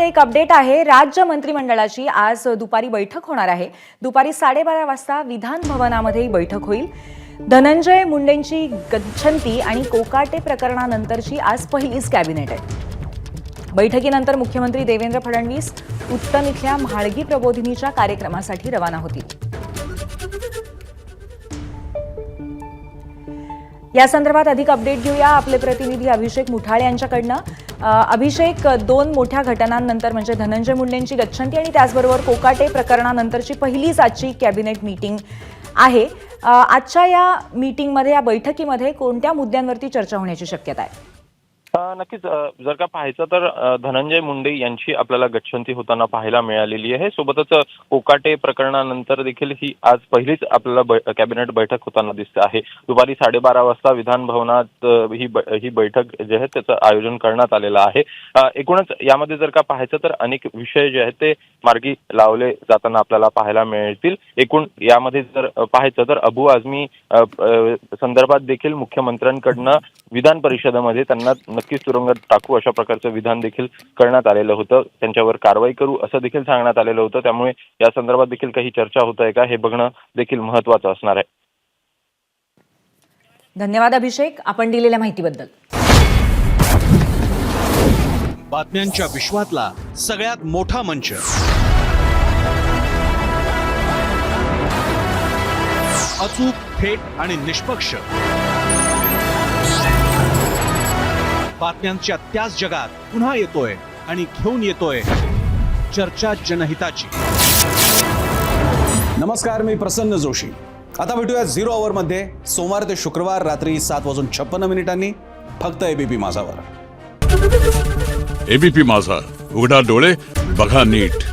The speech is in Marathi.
एक अपडेट आहे। राज्य मंत्रिमंडळाची आज दुपारी बैठक होणार आहे। दुपारी 12:30 वाजता विधान भवनामध्ये ही बैठक होईल। धनंजय मुंडेंची गच्छंती आणि कोकाटे प्रकरणानंतरची आज पहिलीच कॅबिनेट आहे। बैठकीनंतर मुख्यमंत्री देवेंद्र फडणवीस उत्तम इथल्या म्हाळगी प्रबोधिनीच्या कार्यक्रमासाठी रवाना होतील। या संदर्भात अधिक अपडेट घेऊया आपले प्रतिनिधी अभिषेक मुठाळे यांच्याकडनं। अभिषेक, दोन मोठ्या घटनांनंतर म्हणजे धनंजय मुंडेंची गच्छंती आणि त्याचबरोबर कोकाटे प्रकरणानंतरची पहिलीच आजची कॅबिनेट मीटिंग आहे। आजच्या या मीटिंगमध्ये या बैठकीमध्ये कोणत्या मुद्द्यांवरती चर्चा होण्याची शक्यता आहे? नक्कीच जर का पाहायचं तर धनंजय मुंडे यांची आपल्याला गच्छंती होताना पाहायला मिळालेली आहे। सोबतच कोकाटे प्रकरणानंतर देखील ही आज पहिलीच आपल्याला कॅबिनेट बैठक होताना दिसते आहे। दुपारी 12:30 वाजता विधान भवनात ही बैठक जे आहे त्याचं आयोजन करण्यात आलेलं आहे। एकूणच यामध्ये जर का पाहायचं तर अनेक विषय जे आहेत ते मार्गी लावले जाताना आपल्याला पाहायला मिळतील। एकूण यामध्ये जर पाहायचं तर अबू आझमी संदर्भात देखील मुख्यमंत्र्यांकडनं विधान परिषदेमध्ये त्यांना नक्कीच तुरुंगात टाकू अशा प्रकारचं विधान देखील करण्यात आलेलं होतं। त्यांच्यावर कारवाई करू असं देखील सांगण्यात आलेलं होतं। त्यामुळे या संदर्भात देखील काही चर्चा होत आहे का हे बघणं देखील महत्त्वाचं असणार आहे। धन्यवाद अभिषेक, आपण दिलेल्या माहितीबद्दल। बातम्यांच्या विश्वातला सगळ्यात मोठा मंच, अचूक, थेट आणि निष्पक्ष बातम्यांच्या त्याच जगात पुन्हा येतोय आणि घेऊन येतोय चर्चा जनहिताची। नमस्कार, मी प्रसन्न जोशी। आता भेटूया 0 आवर मध्ये सोमवार ते शुक्रवार रात्री 7:56 फक्त एबीपी माझावर। एबीपी माझा, उघडा डोळे बघा नीट।